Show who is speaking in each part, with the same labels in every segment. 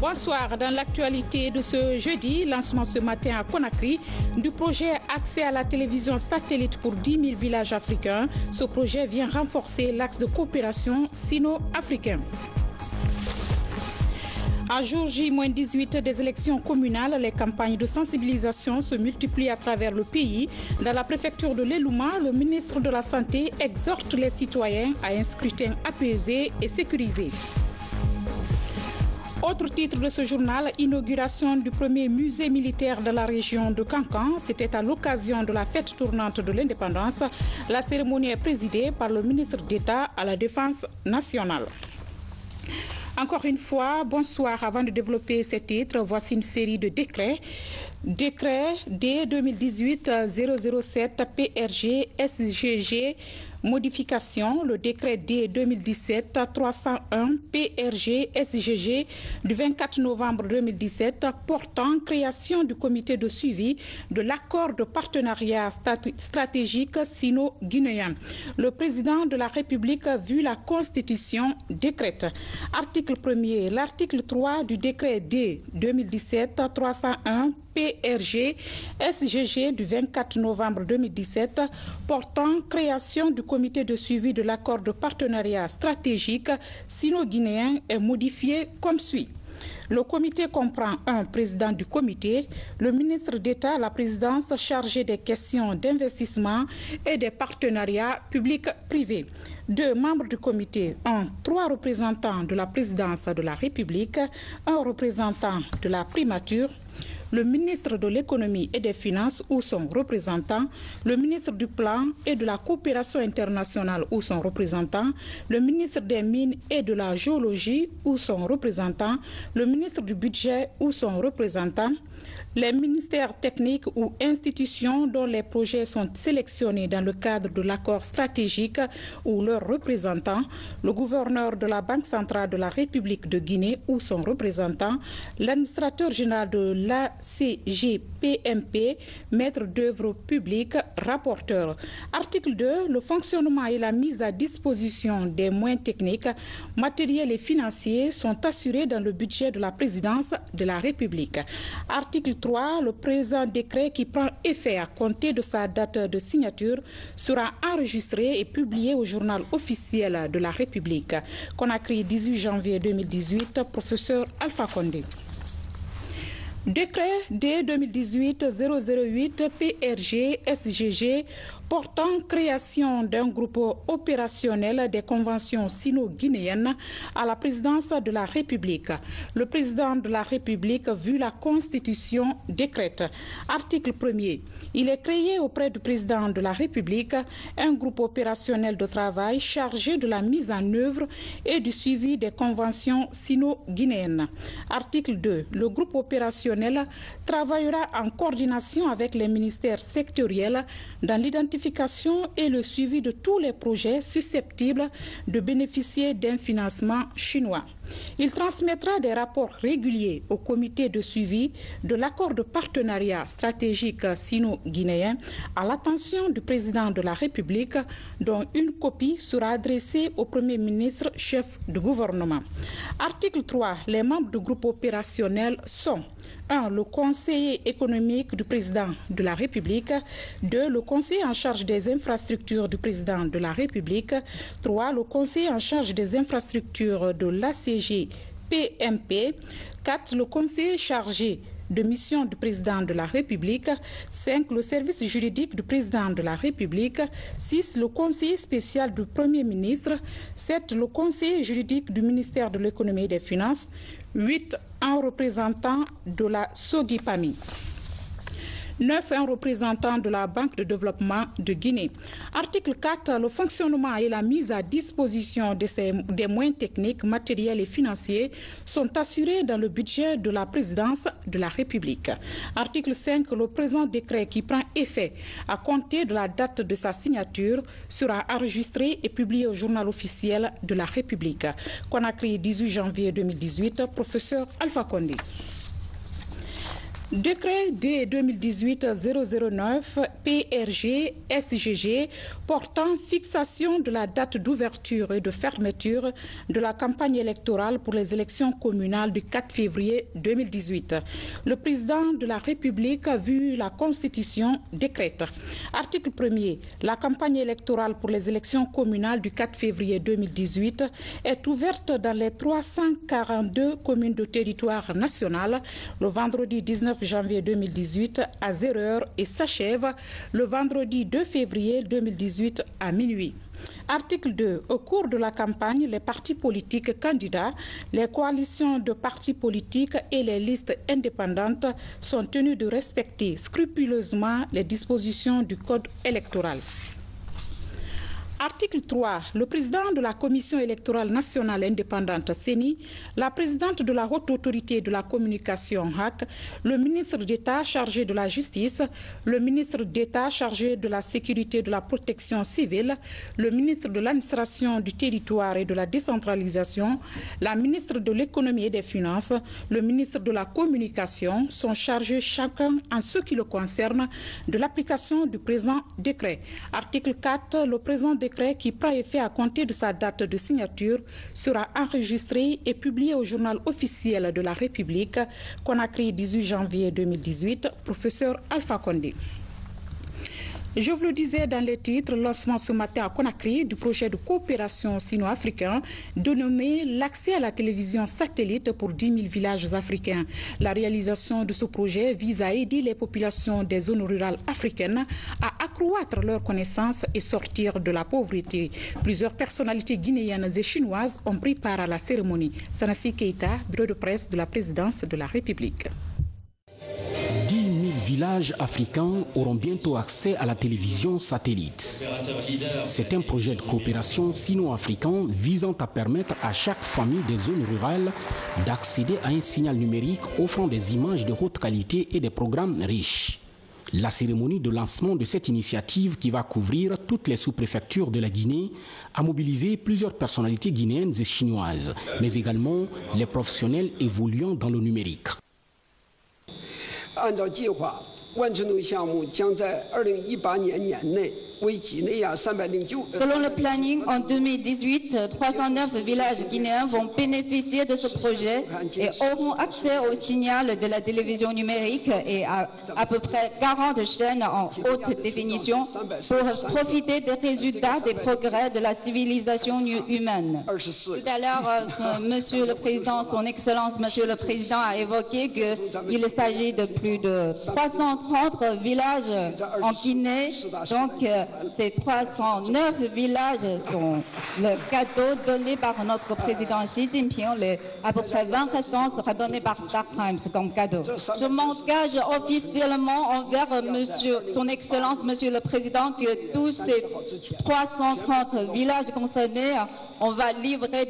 Speaker 1: Bonsoir. Dans l'actualité de ce jeudi, lancement ce matin à Conakry du projet Accès à la télévision satellite pour 10 000 villages africains. Ce projet vient renforcer l'axe de coopération sino-africain. À jour J-18 des élections communales, les campagnes de sensibilisation se multiplient à travers le pays. Dans la préfecture de l'Elouma, le ministre de la Santé exhorte les citoyens à un scrutin apaisé et sécurisé. Autre titre de ce journal, inauguration du premier musée militaire de la région de Kankan. C'était à l'occasion de la fête tournante de l'indépendance. La cérémonie est présidée par le ministre d'État à la Défense nationale. Encore une fois, bonsoir. Avant de développer ces titres, voici une série de décrets. Décret D 2018-007 PRG SGG. Modification, le décret D 2017-301 PRG SGG du 24 novembre 2017 portant création du comité de suivi de l'accord de partenariat stratégique sino-guinéen. Le président de la République, vu la Constitution, décrète. Article 1er, l'article 3 du décret D 2017-301 PRG SGG du 24 novembre 2017 portant création du comité de suivi de l'accord de partenariat stratégique sino-guinéen est modifié comme suit. Le comité comprend un président du comité, le ministre d'État à la présidence chargé des questions d'investissement et des partenariats publics-privés. 2 membres du comité, 3 représentants de la présidence de la République, 1 représentant de la primature, le ministre de l'économie et des finances ou son représentant, le ministre du plan et de la coopération internationale ou son représentant, le ministre des mines et de la géologie ou son représentant, le ministre du budget ou son représentant, les ministères techniques ou institutions dont les projets sont sélectionnés dans le cadre de l'accord stratégique ou leurs représentants, le gouverneur de la Banque centrale de la République de Guinée ou son représentant, l'administrateur général de l'ACGPMP, maître d'œuvre public, rapporteur. Article 2. Le fonctionnement et la mise à disposition des moyens techniques, matériels et financiers sont assurés dans le budget de la présidence de la République. Article 3. Le présent décret qui prend effet à compter de sa date de signature sera enregistré et publié au journal officiel de la République. Conakry, 18 janvier 2018, professeur Alpha Condé. Décret D 2018-008 PRG SGG portant création d'un groupe opérationnel des conventions sino-guinéennes à la présidence de la République. Le président de la République, vu la Constitution, décrète. Article 1er. Il est créé auprès du président de la République un groupe opérationnel de travail chargé de la mise en œuvre et du suivi des conventions sino-guinéennes. Article 2. Le groupe opérationnel travaillera en coordination avec les ministères sectoriels dans l'identification et le suivi de tous les projets susceptibles de bénéficier d'un financement chinois. Il transmettra des rapports réguliers au comité de suivi de l'accord de partenariat stratégique sino-guinéen à l'attention du président de la République, dont une copie sera adressée au Premier ministre chef de gouvernement. Article 3. Les membres du groupe opérationnel sont 1. Le conseiller économique du président de la République. 2. Le conseiller en charge des infrastructures du président de la République. 3. Le conseiller en charge des infrastructures de l'ACGPMP. 4. Le conseiller chargé de mission du président de la République. 5. Le service juridique du président de la République. 6. Le conseiller spécial du Premier ministre. 7. Le conseiller juridique du ministère de l'économie et des finances. 8. Un représentant de la Sogipami. 9. Un représentant de la Banque de développement de Guinée. Article 4. Le fonctionnement et la mise à disposition des moyens techniques, matériels et financiers sont assurés dans le budget de la présidence de la République. Article 5. Le présent décret qui prend effet à compter de la date de sa signature sera enregistré et publié au journal officiel de la République. Conakry, 18 janvier 2018, professeur Alpha Condé. Décret D 2018-009 PRG SGG portant fixation de la date d'ouverture et de fermeture de la campagne électorale pour les élections communales du 4 février 2018. Le président de la République a vu la Constitution décrète. Article 1er. La campagne électorale pour les élections communales du 4 février 2018 est ouverte dans les 342 communes de territoire national le vendredi 19 janvier 2018 à 0h et s'achève le vendredi 2 février 2018 à minuit. Article 2. Au cours de la campagne, les partis politiques candidats, les coalitions de partis politiques et les listes indépendantes sont tenus de respecter scrupuleusement les dispositions du Code électoral. Article 3. Le président de la Commission électorale nationale indépendante CENI, la présidente de la Haute Autorité de la Communication HAC, le ministre d'État chargé de la Justice, le ministre d'État chargé de la Sécurité et de la Protection civile, le ministre de l'Administration du Territoire et de la Décentralisation, la ministre de l'Économie et des Finances, le ministre de la Communication sont chargés chacun en ce qui le concerne de l'application du présent décret. Article 4. Le présent décret qui prend effet à compter de sa date de signature sera enregistré et publié au journal officiel de la République, Conakry 18 janvier 2018, professeur Alpha Condé. Je vous le disais dans les titres, lancement ce matin à Conakry du projet de coopération sino-africain dénommé l'accès à la télévision satellite pour 10 000 villages africains. La réalisation de ce projet vise à aider les populations des zones rurales africaines à accroître leurs connaissances et sortir de la pauvreté. Plusieurs personnalités guinéennes et chinoises ont pris part à la cérémonie. Sanassi Keïta, bureau de presse de la présidence de la République.
Speaker 2: Villages africains auront bientôt accès à la télévision satellite. C'est un projet de coopération sino-africain visant à permettre à chaque famille des zones rurales d'accéder à un signal numérique offrant des images de haute qualité et des programmes riches. La cérémonie de lancement de cette initiative, qui va couvrir toutes les sous-préfectures de la Guinée, a mobilisé plusieurs personnalités guinéennes et chinoises, mais également les professionnels évoluant dans le numérique.
Speaker 3: Selon le planning, en 2018, 309 villages guinéens vont bénéficier de ce projet et auront accès au signal de la télévision numérique et à peu près 40 chaînes en haute définition pour profiter des résultats des progrès de la civilisation humaine. Tout à l'heure, Monsieur le Président, Son Excellence Monsieur le Président a évoqué qu'il s'agit de plus de 330 villages en Guinée, donc ces 309 villages sont le cadeau donné par notre président Xi Jinping. À peu près 20 restants sera donné par Star Times comme cadeau. Je m'engage officiellement envers Son Excellence Monsieur le Président que tous ces 330 villages concernés, on va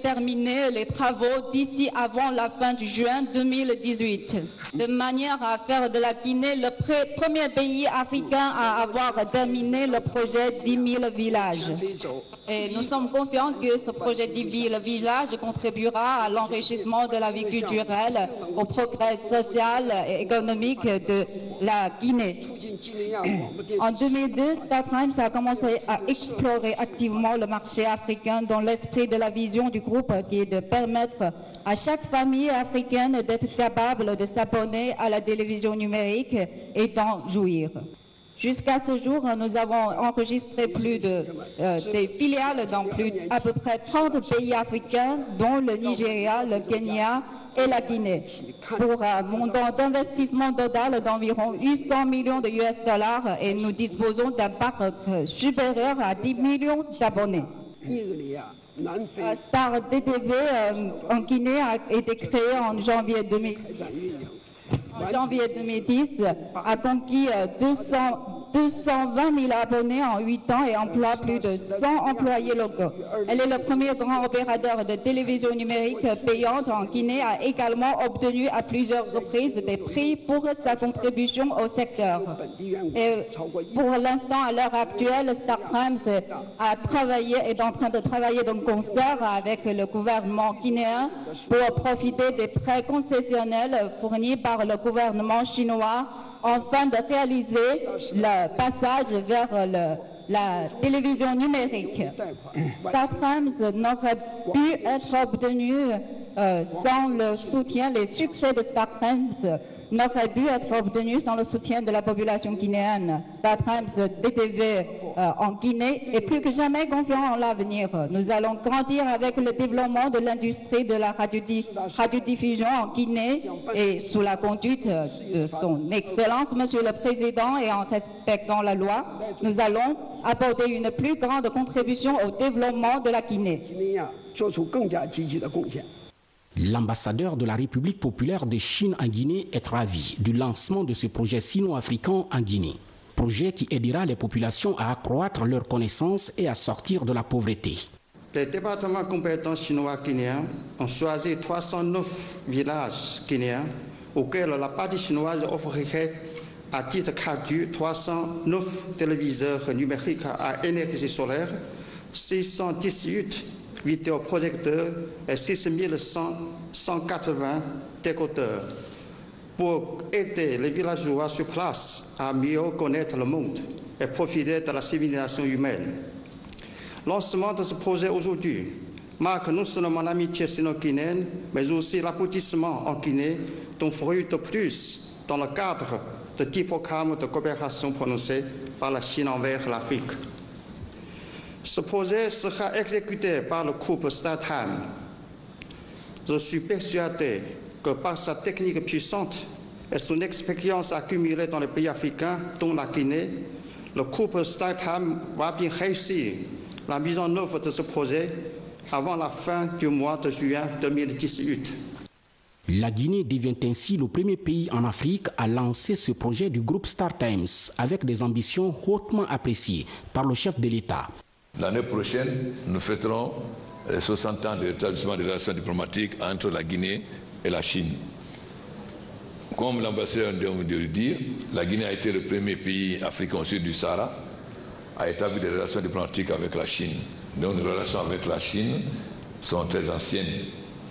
Speaker 3: terminer les travaux d'ici avant la fin du juin 2018, de manière à faire de la Guinée le premier pays africain à avoir terminé le projet 10 000 villages. Et nous sommes confiants que ce projet 10 000 villages contribuera à l'enrichissement de la vie culturelle, au progrès social et économique de la Guinée. En 2002, Star Times a commencé à explorer activement le marché africain dans l'esprit de la vision du groupe qui est de permettre à chaque famille africaine d'être capable de s'abonner à la télévision numérique et d'en jouir. Jusqu'à ce jour, nous avons enregistré des filiales dans à peu près 30 pays africains, dont le Nigeria, le Kenya et la Guinée, pour un montant d'investissement total d'environ 800 millions de US$ et nous disposons d'un parc supérieur à 10 millions d'abonnés. Star DTV en Guinée a été créé en janvier 2010, a conquis 220 000 abonnés en 8 ans et emploie plus de 100 employés locaux. Elle est le premier grand opérateur de télévision numérique payante en Guinée, a également obtenu à plusieurs reprises des prix pour sa contribution au secteur. Et pour l'instant, à l'heure actuelle, StarTimes est en train de travailler de concert avec le gouvernement guinéen pour profiter des prêts concessionnels fournis par le gouvernement chinois afin de réaliser le passage vers la télévision numérique. StarTimes n'aurait pu être obtenu sans le soutien, les succès de StarTimes n'auraient pu être obtenus sans le soutien de la population guinéenne. StarTimes DTV en Guinée est plus que jamais confiant en l'avenir. Nous allons grandir avec le développement de l'industrie de la radiodiffusion en Guinée et sous la conduite de son Excellence, Monsieur le Président, et en respectant la loi, nous allons apporter une plus grande contribution au développement de la Guinée.
Speaker 2: L'ambassadeur de la République populaire de Chine en Guinée est ravi du lancement de ce projet sino-africain en Guinée. Projet qui aidera les populations à accroître leurs connaissances et à sortir de la pauvreté.
Speaker 4: Les départements compétents chinois-guinéens ont choisi 309 villages guinéens auxquels la partie chinoise offrirait à titre gratuit 309 téléviseurs numériques à énergie solaire, 618 vidéoprojecteurs et 6180 décodeurs pour aider les villageois sur place à mieux connaître le monde et profiter de la civilisation humaine. Le lancement de ce projet aujourd'hui marque non seulement l'amitié sino-guinéenne, mais aussi l'aboutissement en Guinée d'un fruit de plus dans le cadre de 10 programmes de coopération prononcés par la Chine envers l'Afrique. Ce projet sera exécuté par le groupe StarTimes. Je suis persuadé que par sa technique puissante et son expérience accumulée dans les pays africains, dont la Guinée, le groupe StarTimes va bien réussir la mise en œuvre de ce projet avant la fin du mois de juin 2018.
Speaker 2: La Guinée devient ainsi le premier pays en Afrique à lancer ce projet du groupe StarTimes avec des ambitions hautement appréciées par le chef de l'État.
Speaker 5: L'année prochaine, nous fêterons les 60 ans de l'établissement des relations diplomatiques entre la Guinée et la Chine. Comme l'ambassadeur vient de le dire, la Guinée a été le premier pays africain au sud du Sahara à établir des relations diplomatiques avec la Chine. Donc, les relations avec la Chine sont très anciennes.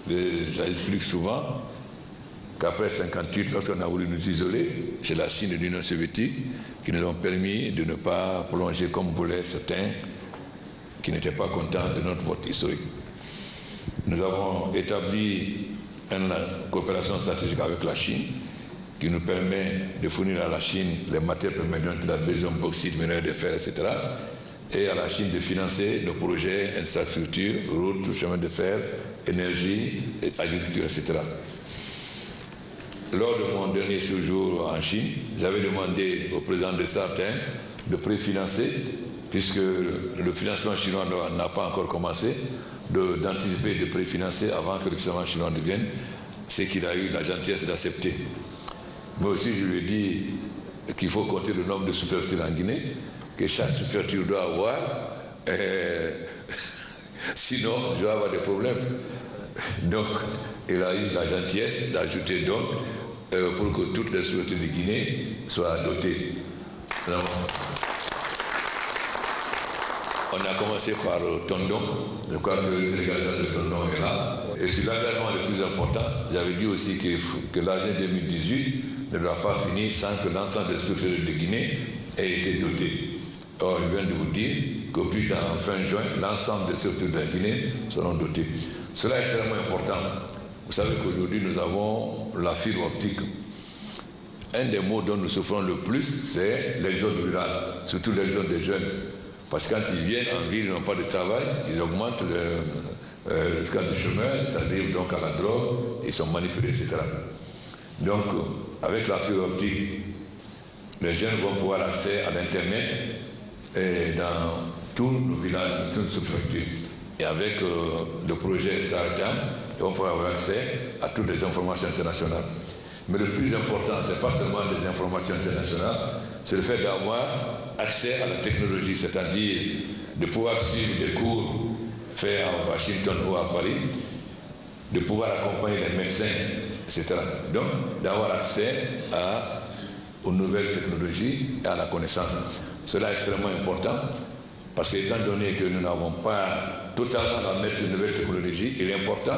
Speaker 5: J'explique souvent qu'après 1958, lorsqu'on a voulu nous isoler, c'est la Chine et l'Union soviétique qui nous ont permis de ne pas prolonger comme voulaient certains qui n'étaient pas contents de notre vote historique. Nous avons établi une coopération stratégique avec la Chine qui nous permet de fournir à la Chine les matières premières dont elle a besoin, bauxite, minerais de fer, etc. Et à la Chine de financer nos projets, infrastructures, routes, chemins de fer, énergie, agriculture, etc. Lors de mon dernier séjour en Chine, j'avais demandé au président de StarTimes de préfinancer, puisque le financement chinois n'a pas encore commencé, d'anticiper, de préfinancer avant que le financement chinois ne vienne, ce qu'il a eu la gentillesse d'accepter. Moi aussi, je lui ai dit qu'il faut compter le nombre de sous-préfectures en Guinée, que chaque sous-préfecture doit avoir, sinon je vais avoir des problèmes. Donc, il a eu la gentillesse d'ajouter donc pour que toutes les sous-préfectures de Guinée soient dotées. Alors, on a commencé par Tondon, je crois que le délégation de Tondon est là. Et sur l'engagement le plus important, j'avais dit aussi que l'année 2018 ne doit pas finir sans que l'ensemble des sous-préfectures de Guinée ait été doté. Or, je viens de vous dire qu'au plus tard, en fin juin, l'ensemble des sous-préfectures de la Guinée seront dotés. Cela est extrêmement important. Vous savez qu'aujourd'hui, nous avons la fibre optique. Un des mots dont nous souffrons le plus, c'est les zones rurales, surtout les zones des jeunes. Parce que quand ils viennent en ville, ils n'ont pas de travail, ils augmentent le cas de chômage, ça arrive donc à la drogue, ils sont manipulés, etc. Donc, avec la fibre optique, les jeunes vont pouvoir accéder à l'Internet dans tous nos villages, dans toutes nos sous-préfectures. Et avec le projet StarTimes, ils vont pouvoir avoir accès à toutes les informations internationales. Mais le plus important, ce n'est pas seulement les informations internationales, c'est le fait d'avoir accès à la technologie, c'est-à-dire de pouvoir suivre des cours faits à Washington ou à Paris, de pouvoir accompagner les médecins, etc. Donc, d'avoir accès aux nouvelles technologies et à la connaissance. Cela est extrêmement important parce qu'étant donné que nous n'avons pas totalement la maîtrise de nouvelles technologies, il est important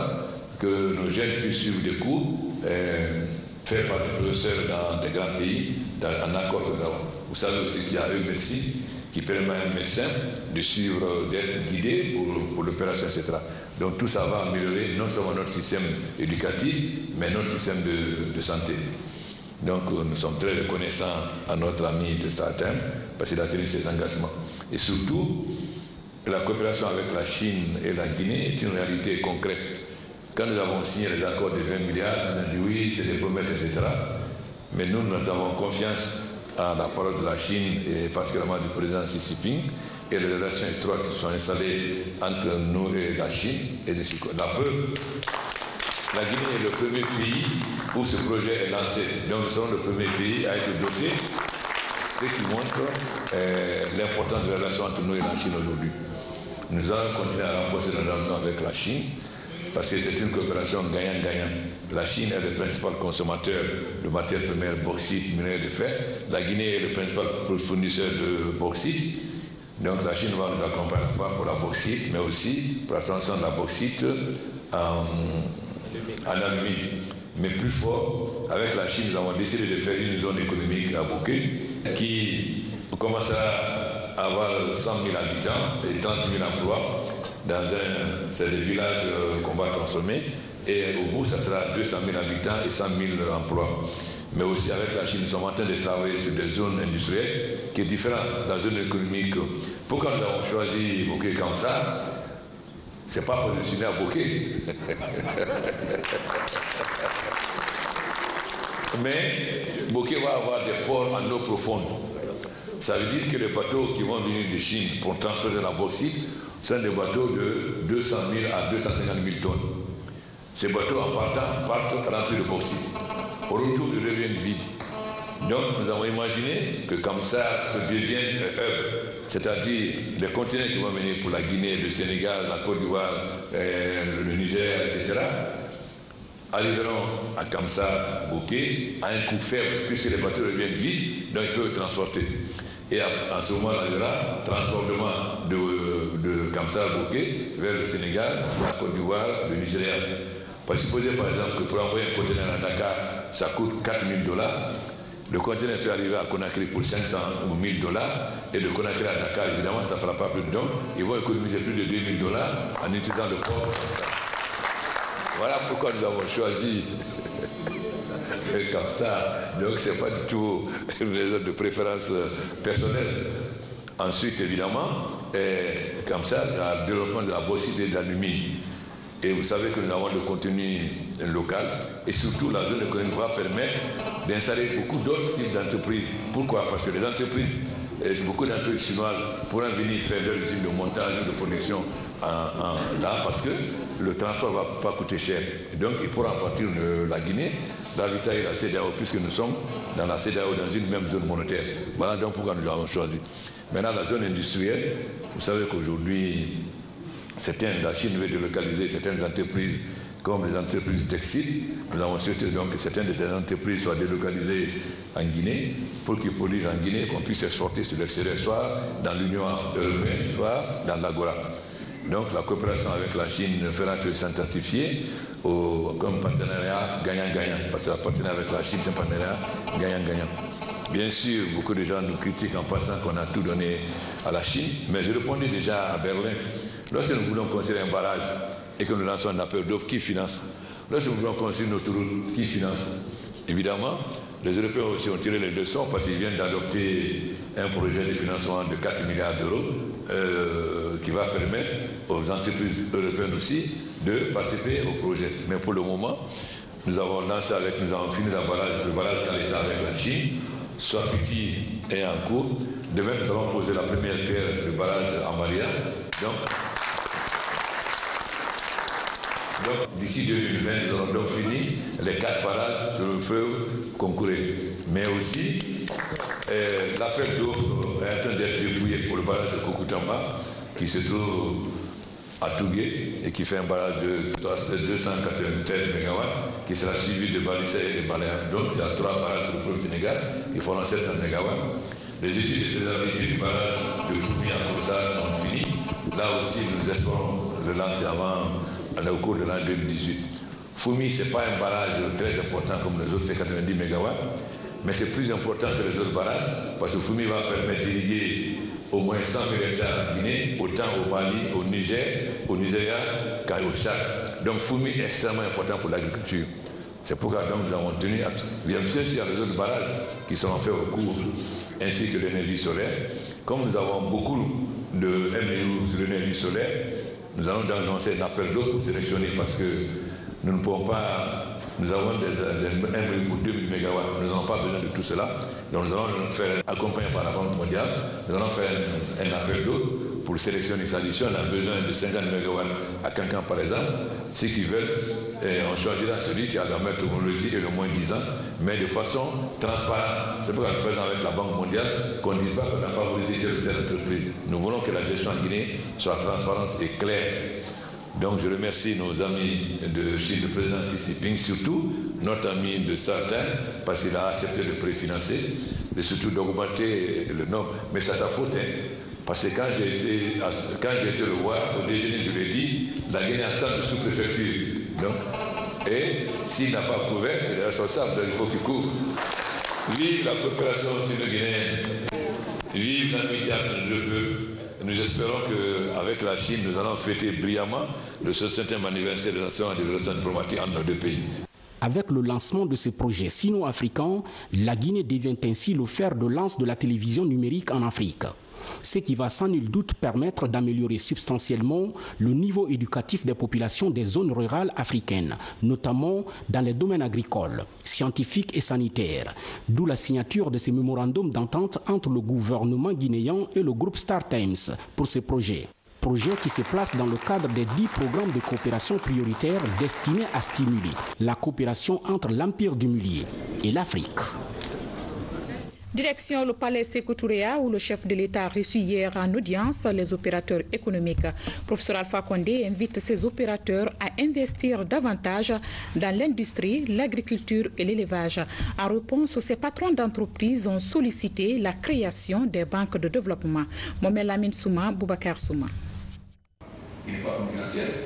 Speaker 5: que nos jeunes puissent suivre des cours faits par des professeurs dans des grands pays, en accord que nous avons. Vous savez aussi qu'il y a e-médecine qui permet à un médecin de suivre, d'être guidé pour l'opération, etc. Donc tout ça va améliorer non seulement notre système éducatif, mais notre système de santé. Donc nous sommes très reconnaissants à notre ami de Satem parce qu'il a tenu ses engagements. Et surtout, la coopération avec la Chine et la Guinée est une réalité concrète. Quand nous avons signé les accords de 20 milliards, on a dit oui, c'est des promesses, etc. Mais nous avons confiance à la parole de la Chine et particulièrement du président Xi Jinping et les relations étroites qui sont installées entre nous et la Chine et la preuve. La Guinée est le premier pays où ce projet est lancé. Donc nous serons le premier pays à être doté, ce qui montre l'importance de la relation entre nous et la Chine aujourd'hui. Nous allons continuer à renforcer nos relations avec la Chine parce que c'est une coopération gagnant-gagnant. La Chine est le principal consommateur de matières premières, bauxite, minerais de fer. La Guinée est le principal fournisseur de bauxite. Donc la Chine va nous accompagner à la fois pour la bauxite, mais aussi pour la transformation de la bauxite en alumine. Mais plus fort, avec la Chine, nous avons décidé de faire une zone économique à Bouquet qui commencera à avoir 100 000 habitants et 30 000 emplois. C'est des villages qu'on va transformer. Et au bout, ça sera 200 000 habitants et 100 000 emplois. Mais aussi avec la Chine, nous sommes en train de travailler sur des zones industrielles qui est différente de la zone économique. Pourquoi nous avons choisi Bouquet comme ça? Ce n'est pas positionné à Bouquet. Mais Bouquet va avoir des ports en eau profonde. Ça veut dire que les bateaux qui vont venir de Chine pour transférer la bauxite sont des bateaux de 200 000 à 250 000 tonnes. Ces bateaux en partant partent remplis de bauxite. Au retour, ils reviennent vides. Donc nous avons imaginé que comme ça devienne un hub, c'est-à-dire les conteneurs qui vont venir pour la Guinée, le Sénégal, la Côte d'Ivoire, le Niger, etc., arriveront à Kamsa, Bouquet, à un coût faible, puisque les bateaux reviennent vides, donc ils peuvent transporter. Et à ce moment-là, il y aura transportement de Kamsa, Bouquet vers le Sénégal, la Côte d'Ivoire, le Nigeria. Supposez par exemple que pour envoyer un conteneur à Dakar, ça coûte 4 000 $. Le conteneur peut arriver à Conakry pour 500 ou 1 000 $. Et de Conakry à Dakar, évidemment, ça ne fera pas plus de dons. Ils vont économiser plus de 2 000 $ en utilisant le port. Voilà pourquoi nous avons choisi comme ça. Donc, ce n'est pas du tout une raison de préférence personnelle. Ensuite, évidemment, comme ça, le développement de la bauxite et de l'alumine. Et vous savez que nous avons le contenu local et surtout la zone économique va permettre d'installer beaucoup d'autres types d'entreprises. Pourquoi? Parce que les entreprises, beaucoup d'entreprises chinoises pourront venir faire leur usine de montage ou de production là parce que le transport ne va pas coûter cher. Et donc il pourra partir de la Guinée, ravitailler la CEDEAO puisque nous sommes dans la CEDEAO dans une même zone monétaire. Voilà donc pourquoi nous avons choisi. Maintenant la zone industrielle, vous savez qu'aujourd'hui, la Chine veut délocaliser certaines entreprises comme les entreprises textiles. Nous avons souhaité donc que certaines de ces entreprises soient délocalisées en Guinée pour qu'ils produisent en Guinée, qu'on puisse exporter sur l'extérieur, soit dans l'Union européenne, soit dans l'Agora. Donc la coopération avec la Chine ne fera que s'intensifier comme partenariat gagnant-gagnant. Parce que le partenariat avec la Chine, c'est un partenariat gagnant-gagnant. Bien sûr, beaucoup de gens nous critiquent en passant qu'on a tout donné à la Chine, mais je répondais déjà à Berlin. Lorsque nous voulons construire un barrage et que nous lançons un appel d'offres, qui finance? Lorsque nous voulons construire une autoroute, qui finance? Évidemment, les Européens aussi ont tiré les leçons parce qu'ils viennent d'adopter un projet de financement de 4 milliards €, qui va permettre aux entreprises européennes aussi de participer au projet. Mais pour le moment, nous avons fini le barrage Caleta avec la Chine, soit petit et en cours. Demain, nous allons poser la première pierre du barrage en Maria. Donc d'ici 2020, nous aurons donc fini les 4 barrages sur le fleuve Concouré. Mais aussi, L'appel d'offres est en train d'être dépouillé pour le barrage de Kokoutamba, qui se trouve à Tougué et qui fait un barrage de 293 MW, qui sera suivi de Balissa et de Baléa. Donc il y a 3 barrages sur le fleuve Sénégal qui feront 700 MW. Les études de faisabilité du barrage de Foumi à Kosa sont finies. Là aussi, nous espérons le lancer au cours de l'an 2018. Foumi, ce n'est pas un barrage très important comme les autres, c'est 90 MW, mais c'est plus important que les autres barrages, parce que Foumi va permettre d'irriguer au moins 100 000 hectares en Guinée, autant au Mali, au Niger, au Nigeria qu'au Tchad. Donc Foumi est extrêmement important pour l'agriculture. C'est pourquoi donc, nous avons tenu à... Bien sûr, il y a les autres barrages qui seront faits au cours, ainsi que l'énergie solaire. Comme nous avons beaucoup de MLU sur l'énergie solaire, nous allons donc lancer un appel d'eau pour sélectionner parce que nous ne pouvons pas... Nous avons des MLU pour 2000 MW, nous n'avons pas besoin de tout cela. Donc nous allons nous faire accompagner par la Banque mondiale, nous allons faire un appel d'eau pour sélectionner sa liste. On a besoin de 50 MW à Cancan par exemple. Ceux qui veulent, on choisira celui qui a la meilleure technologie et le moins 10 ans, mais de façon transparente. C'est pourquoi nous faisons avec la Banque mondiale qu'on ne dise pas qu'on a favorisé telle ou telle entreprise. Nous voulons que la gestion en Guinée soit transparente et claire. Donc je remercie nos amis de Chine, le président Xi Jinping, surtout notre ami de Sartin, parce qu'il a accepté de préfinancer, et surtout d'augmenter le nombre. Mais ça, sa faute, hein. Parce que quand j'ai été le voir, au déjeuner, je lui ai dit, la Guinée attend de sous-préfecture. Et s'il n'a pas couvert, il est responsable, donc il faut qu'il couvre. Vive la coopération sino-guinéenne, vive l'amitié entre les deux peuples. Nous espérons qu'avec la Chine, nous allons fêter brillamment le 60e anniversaire de la Nation et de relations diplomatiques entre nos deux pays.
Speaker 2: Avec le lancement de ce projet sino-africain, la Guinée devient ainsi le fer de lance de la télévision numérique en Afrique. Ce qui va sans nul doute permettre d'améliorer substantiellement le niveau éducatif des populations des zones rurales africaines, notamment dans les domaines agricoles, scientifiques et sanitaires. D'où la signature de ce mémorandum d'entente entre le gouvernement guinéen et le groupe Star Times pour ce projet. Projet qui se place dans le cadre des 10 programmes de coopération prioritaires destinés à stimuler la coopération entre l'Empire du Milieu et l'Afrique.
Speaker 1: Direction le palais Sékou Touré où le chef de l'État a reçu hier en audience les opérateurs économiques. Professeur Alpha Condé invite ces opérateurs à investir davantage dans l'industrie, l'agriculture et l'élevage. En réponse, ces patrons d'entreprises ont sollicité la création des banques de développement. Mohamed Lamine Souma, Boubacar Souma.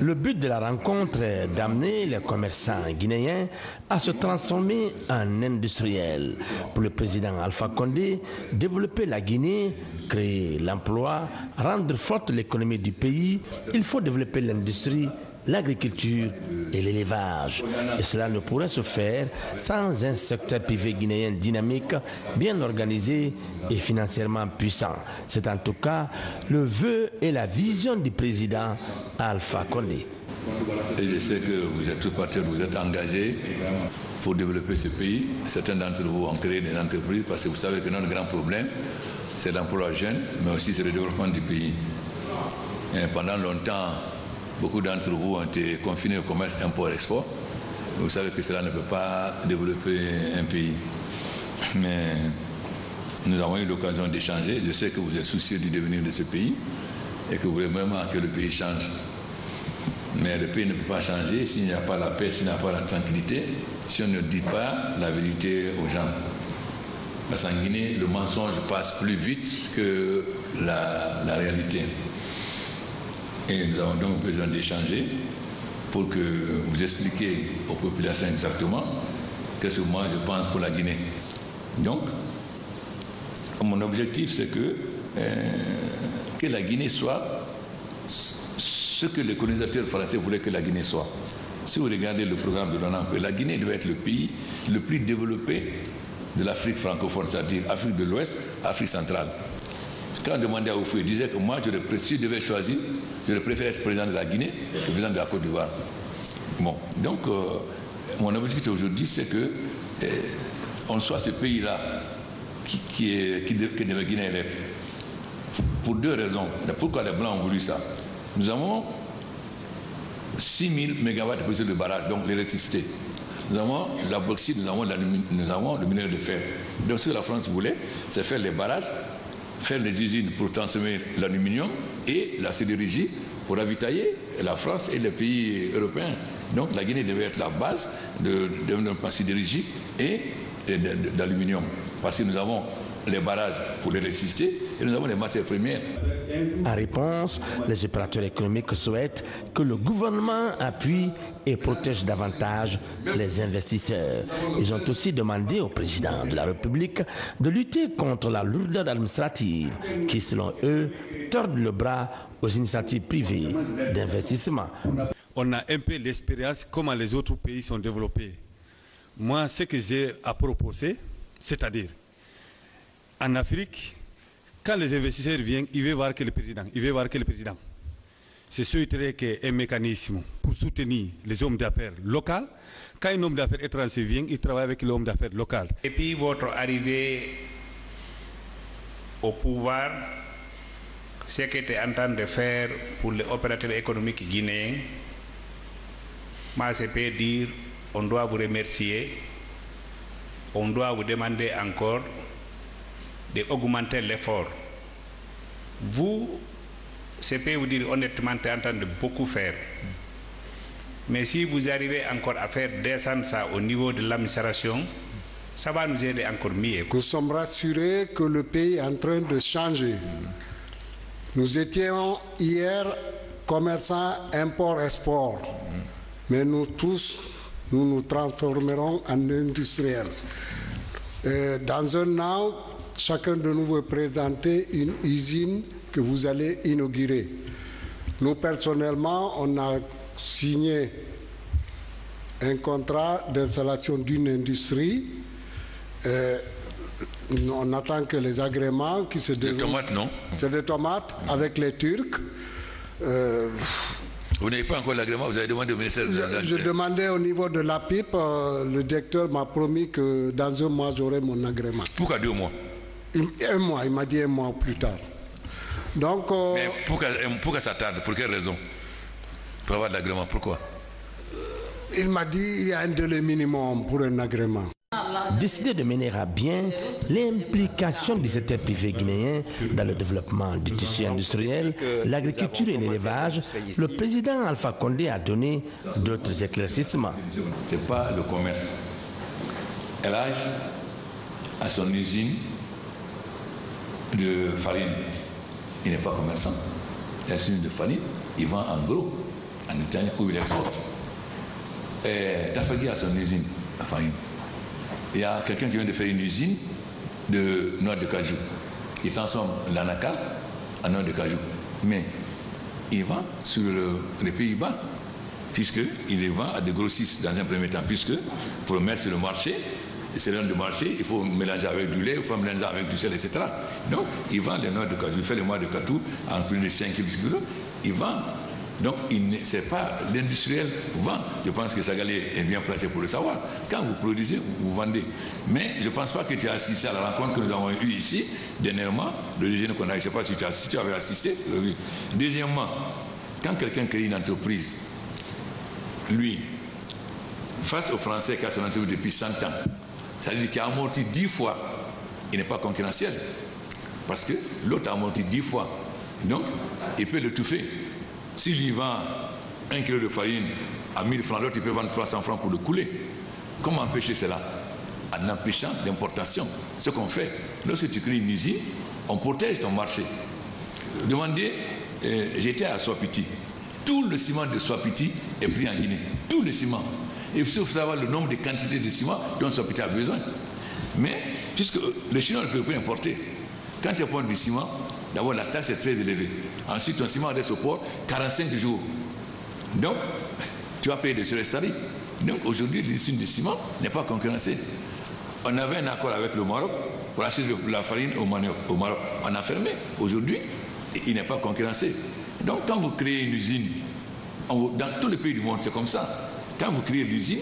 Speaker 6: Le but de la rencontre est d'amener les commerçants guinéens à se transformer en industriels. Pour le président Alpha Condé, développer la Guinée, créer l'emploi, rendre forte l'économie du pays, il faut développer l'industrie, l'agriculture et l'élevage. Et cela ne pourrait se faire sans un secteur privé guinéen dynamique, bien organisé et financièrement puissant. C'est en tout cas le vœu et la vision du président Alpha Condé.
Speaker 5: Et je sais que vous êtes tous partis, vous êtes engagés pour développer ce pays. Certains d'entre vous ont créé des entreprises parce que vous savez que notre grand problème, c'est l'emploi jeune, mais aussi c'est le développement du pays. Et pendant longtemps, beaucoup d'entre vous ont été confinés au commerce import-export. Vous savez que cela ne peut pas développer un pays. Mais nous avons eu l'occasion d'échanger. Je sais que vous êtes soucieux du devenir de ce pays et que vous voulez vraiment que le pays change. Mais le pays ne peut pas changer s'il n'y a pas la paix, s'il n'y a pas la tranquillité, si on ne dit pas la vérité aux gens. Parce qu'en Guinée, le mensonge passe plus vite que la réalité. Et nous avons donc besoin d'échanger pour que vous expliquiez aux populations exactement qu'est-ce que moi je pense pour la Guinée. Donc, mon objectif, c'est que la Guinée soit ce que les colonisateurs français voulaient que la Guinée soit. Si vous regardez le programme de l'ONU, la Guinée devait être le pays le plus développé de l'Afrique francophone, c'est-à-dire Afrique de l'Ouest, Afrique centrale. Quand on demandait à Oufou, il disait que moi, si je devais choisir, je préfère être président de la Guinée que président de la Côte d'Ivoire. Bon, donc, mon objectif aujourd'hui, c'est qu'on soit ce pays-là qui devait Guinée être. Pour deux raisons. Pourquoi les Blancs ont voulu ça? Nous avons 6 000 MW de production de barrage, donc l'électricité. nous avons la bauxite, nous avons le minerai de fer. Donc ce que la France voulait, c'est faire les barrages, faire les usines pour transformer l'aluminium et la sidérurgie pour ravitailler la France et les pays européens. Donc la Guinée devait être la base de développement sidérurgique et d'aluminium. Parce que nous avons les barrages pour l'électricité et nous avons les matières premières.
Speaker 6: En réponse, les opérateurs économiques souhaitent que le gouvernement appuie et protège davantage les investisseurs. Ils ont aussi demandé au président de la République de lutter contre la lourdeur administrative qui, selon eux, tord le bras aux initiatives privées d'investissement.
Speaker 7: On a un peu l'expérience comment les autres pays sont développés. Moi, ce que j'ai à proposer, c'est-à-dire en Afrique, quand les investisseurs viennent, ils veulent voir que le président. C'est souhaiterait qu'il y ait un mécanisme pour soutenir les hommes d'affaires locaux. Quand un homme d'affaires étranger vient, il travaille avec l'homme d'affaires local.
Speaker 8: Et puis votre arrivée au pouvoir, ce que tu es en train de faire pour les opérateurs économiques guinéens, moi je peux dire, on doit vous remercier, on doit vous demander encore d'augmenter l'effort. Vous, je peux vous dire honnêtement, tu es en train de beaucoup faire. Mais si vous arrivez encore à faire descendre ça au niveau de l'administration, ça va nous aider encore mieux.
Speaker 9: Nous sommes rassurés que le pays est en train de changer. Nous étions hier commerçants import-export. Mais nous tous, nous nous transformerons en industriels. Dans un an, chacun de nous veut présenter une usine que vous allez inaugurer. Nous, personnellement, on a signé un contrat d'installation d'une industrie. On attend que les agréments qui se déroulent.
Speaker 5: Des tomates, non?
Speaker 9: C'est des tomates avec les Turcs.
Speaker 5: Vous n'avez pas encore l'agrément, vous avez demandé au ministère de l'Agriculture.
Speaker 9: Je demandais au niveau de la PIP, le directeur m'a promis que dans un mois, j'aurai mon agrément.
Speaker 5: Pourquoi 2 mois?
Speaker 9: Un mois, il m'a dit un mois plus tard. Donc,
Speaker 5: mais pourquoi ça tarde? Pour quelle raison? Pour avoir de l'agrément, pourquoi?
Speaker 9: Il m'a dit qu'il y a un délai minimum pour un agrément.
Speaker 6: Décider de mener à bien l'implication du secteur privé guinéen dans le développement du tissu industriel, l'agriculture et l'élevage, le président Alpha Condé a donné d'autres éclaircissements.
Speaker 5: Ce n'est pas le commerce. El Hadj a son usine de farine. Il n'est pas commerçant. Il a son usine de farine, il vend en gros, en Italie, où il exporte. Tafagui a son usine de farine. Il y a quelqu'un qui vient de faire une usine de noix de cajou. Il transforme l'anacarde en noix de cajou. Mais il vend sur les Pays-Bas, puisqu'il les vend à des grossistes dans un premier temps, puisque pour le mettre sur le marché, c'est l'un du marché, il faut mélanger avec du lait, il faut mélanger avec du sel, etc. Donc, il vend les noix de cajou. Il fait les noix de cajou en plus de 5 kg. Il vend. Donc, ce n'est pas l'industriel vend. Je pense que Sagalé est bien placé pour le savoir. Quand vous produisez, vous vendez. Mais je ne pense pas que tu as assisté à la rencontre que nous avons eue ici, dernièrement, le déjeuner qu'on a eu. Je ne sais pas si tu as assisté, tu avais assisté. Deuxièmement, quand quelqu'un crée une entreprise, lui, face aux Français qui ont son entreprise depuis 100 ans, ça veut dire qu'il a amorti 10 fois, il n'est pas concurrentiel. Parce que l'autre a amorti 10 fois. Donc, il peut l'étouffer. S'il y vend 1 kg de farine à 1000 francs, l'autre il peut vendre 300 francs pour le couler. Comment empêcher cela? En empêchant l'importation. Ce qu'on fait, lorsque tu crées une usine, on protège ton marché. Demandez, j'étais à Swapiti. Tout le ciment de Swapiti est pris en Guinée. Tout le ciment. Et il faut savoir le nombre de quantités de ciment dont Swapiti a besoin. Mais, puisque les Chinois ne peuvent pas importer, quand tu prends du ciment, d'abord la taxe est très élevée. Ensuite, ton ciment reste au port 45 jours. Donc, tu vas payer des surestaries. Donc, aujourd'hui, l'usine de ciment n'est pas concurrencée. On avait un accord avec le Maroc pour acheter de la farine au Maroc. On a fermé. Aujourd'hui, il n'est pas concurrencé. Donc, quand vous créez une usine, dans tous les pays du monde, c'est comme ça. Quand vous créez l'usine,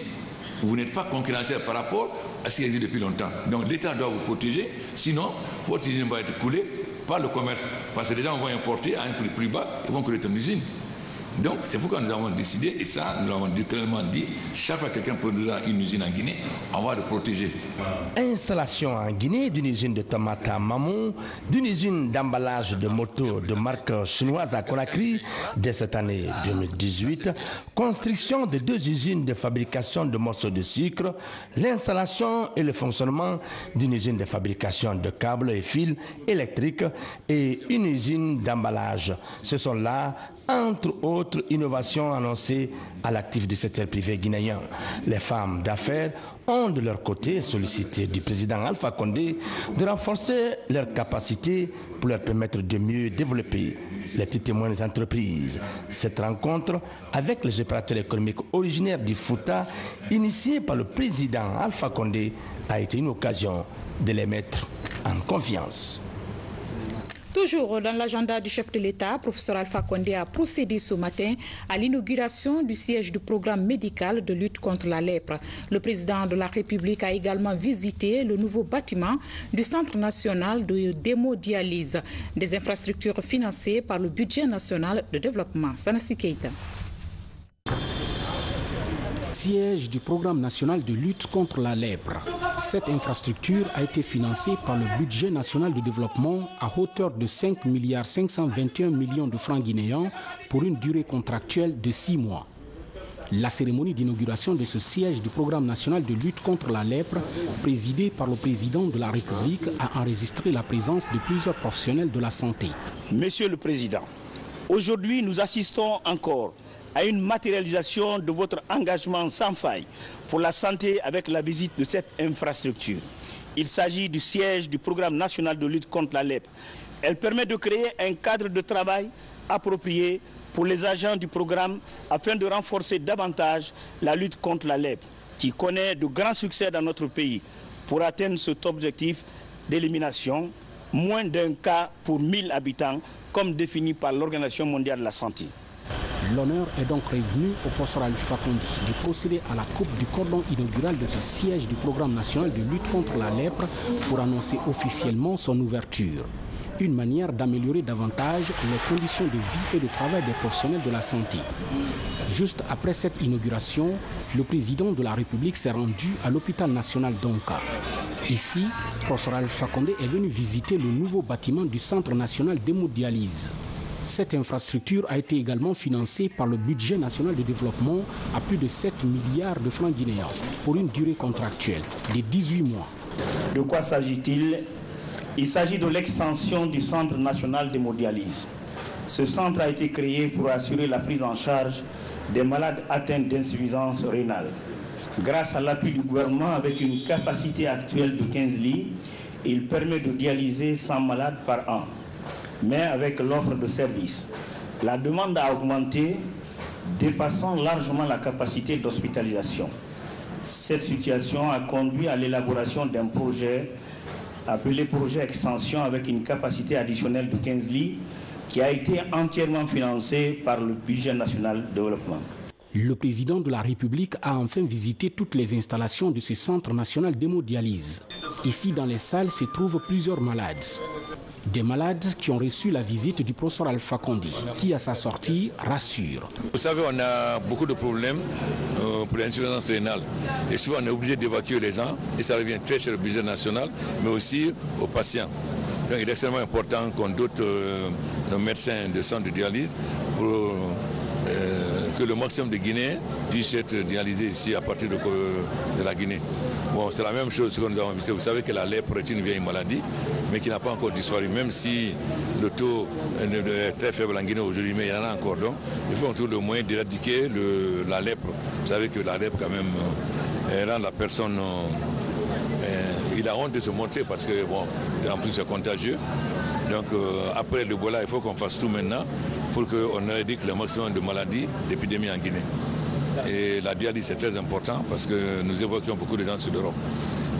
Speaker 5: vous n'êtes pas concurrentiel par rapport à ce qui existe depuis longtemps. Donc, l'État doit vous protéger. Sinon, votre usine va être coulée par le commerce. Parce que les gens vont importer à un prix plus bas et vont créer une usine. Donc c'est pourquoi nous avons décidé, et ça nous l'avons clairement dit, chaque fois que quelqu'un produira une usine en Guinée, on va le protéger.
Speaker 6: Installation en Guinée d'une usine de tomates à Mamou, d'une usine d'emballage de motos de marque chinoise à Conakry dès cette année 2018, construction de 2 usines de fabrication de morceaux de sucre, l'installation et le fonctionnement d'une usine de fabrication de câbles et fils électriques et une usine d'emballage. Ce sont là, entre autres innovations annoncées à l'actif du secteur privé guinéen. Les femmes d'affaires ont de leur côté sollicité du président Alpha Condé de renforcer leurs capacités pour leur permettre de mieux développer les petites et moyennes entreprises. Cette rencontre avec les opérateurs économiques originaires du Fouta, initiée par le président Alpha Condé, a été une occasion de les mettre en confiance.
Speaker 1: Toujours dans l'agenda du chef de l'État, professeur Alpha Condé a procédé ce matin à l'inauguration du siège du programme médical de lutte contre la lèpre. Le président de la République a également visité le nouveau bâtiment du Centre national de démodialyse, des infrastructures financées par le budget national de développement. Sanassi Keita.
Speaker 2: Siège du programme national de lutte contre la lèpre. Cette infrastructure a été financée par le budget national de développement à hauteur de 5 521 millions de francs guinéens pour une durée contractuelle de 6 mois. La cérémonie d'inauguration de ce siège du programme national de lutte contre la lèpre, présidée par le président de la République, a enregistré la présence de plusieurs professionnels de la santé.
Speaker 10: Monsieur le Président, aujourd'hui nous assistons encore à une matérialisation de votre engagement sans faille pour la santé avec la visite de cette infrastructure. Il s'agit du siège du programme national de lutte contre la lèpre. Elle permet de créer un cadre de travail approprié pour les agents du programme afin de renforcer davantage la lutte contre la lèpre, qui connaît de grands succès dans notre pays. Pour atteindre cet objectif d'élimination, moins d'un cas pour 1000 habitants, comme défini par l'Organisation mondiale de la santé.
Speaker 2: L'honneur est donc revenu au professeur Alpha Condé de procéder à la coupe du cordon inaugural de ce siège du programme national de lutte contre la lèpre pour annoncer officiellement son ouverture. Une manière d'améliorer davantage les conditions de vie et de travail des professionnels de la santé. Juste après cette inauguration, le président de la République s'est rendu à l'hôpital national d'Onka. Ici, le professeur Alpha Condé est venu visiter le nouveau bâtiment du Centre national d'hémodialyse. Cette infrastructure a été également financée par le budget national de développement à plus de 7 milliards de francs guinéens pour une durée contractuelle de 18 mois.
Speaker 10: De quoi s'agit-il? Il s'agit de l'extension du Centre national d'hémodialyse. Ce centre a été créé pour assurer la prise en charge des malades atteints d'insuffisance rénale. Grâce à l'appui du gouvernement avec une capacité actuelle de 15 lits, il permet de dialyser 100 malades par an. Mais avec l'offre de service, la demande a augmenté, dépassant largement la capacité d'hospitalisation. Cette situation a conduit à l'élaboration d'un projet appelé projet extension avec une capacité additionnelle de 15 lits qui a été entièrement financé par le budget national de développement.
Speaker 2: Le président de la République a enfin visité toutes les installations de ce centre national d'hémodialyse. Ici, dans les salles, se trouvent plusieurs malades. Des malades qui ont reçu la visite du professeur Alpha Condé, qui à sa sortie rassure.
Speaker 5: Vous savez, on a beaucoup de problèmes pour l'insuffisance rénale. Et souvent, on est obligé d'évacuer les gens. Et ça revient très cher au budget national, mais aussi aux patients. Donc, il est extrêmement important qu'on dote nos médecins de centres de dialyse pour que le maximum de Guinéens puissent être dialysés ici à partir de la Guinée. Bon, c'est la même chose que nous avons vu. Vous savez que la lèpre est une vieille maladie, mais qui n'a pas encore disparu, même si le taux est très faible en Guinée aujourd'hui, mais il y en a encore. Donc, il faut trouver le moyen d'éradiquer la lèpre. Vous savez que la lèpre, quand même, rend la personne... il a honte de se montrer parce que, bon, en plus, c'est contagieux. Donc, après le Ebola, il faut qu'on fasse tout maintenant pour qu'on éradique le maximum de maladies, d'épidémies en Guinée. Et la dialyse, c'est très important parce que nous évoquions beaucoup de gens sur l'Europe.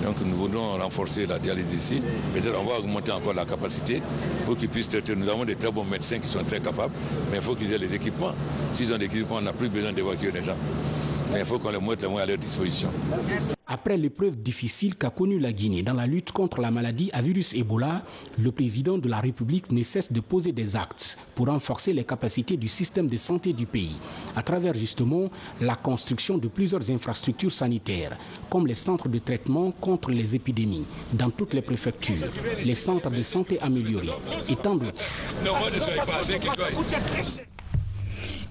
Speaker 5: Donc nous voulons renforcer la dialyse ici. Peut-être on va augmenter encore la capacité pour qu'ils puissent traiter. Nous avons des très bons médecins qui sont très capables, mais il faut qu'ils aient les équipements. S'ils ont des équipements, on n'a plus besoin d'évacuer les gens. Mais il faut qu'on les mette à leur disposition.
Speaker 2: Après l'épreuve difficile qu'a connue la Guinée dans la lutte contre la maladie à virus Ebola, le président de la République ne cesse de poser des actes pour renforcer les capacités du système de santé du pays, à travers justement la construction de plusieurs infrastructures sanitaires, comme les centres de traitement contre les épidémies dans toutes les préfectures, les centres de santé améliorés et tant d'autres.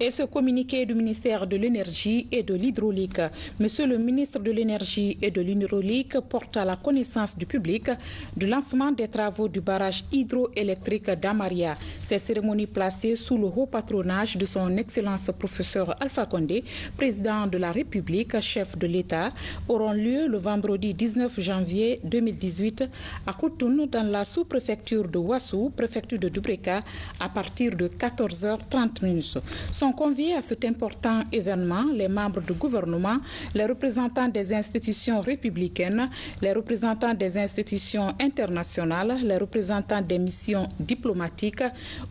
Speaker 1: Et ce communiqué du ministère de l'Énergie et de l'Hydraulique. Monsieur le ministre de l'Énergie et de l'Hydraulique porte à la connaissance du public du lancement des travaux du barrage hydroélectrique d'Amaria. Ces cérémonies placées sous le haut patronage de son Excellence professeur Alpha Condé, président de la République, chef de l'État, auront lieu le vendredi 19 janvier 2018 à Koutoun, dans la sous-préfecture de Ouassou, préfecture de Dubreka, à partir de 14h30. Sont conviés à cet important événement les membres du gouvernement, les représentants des institutions républicaines, les représentants des institutions internationales, les représentants des missions diplomatiques,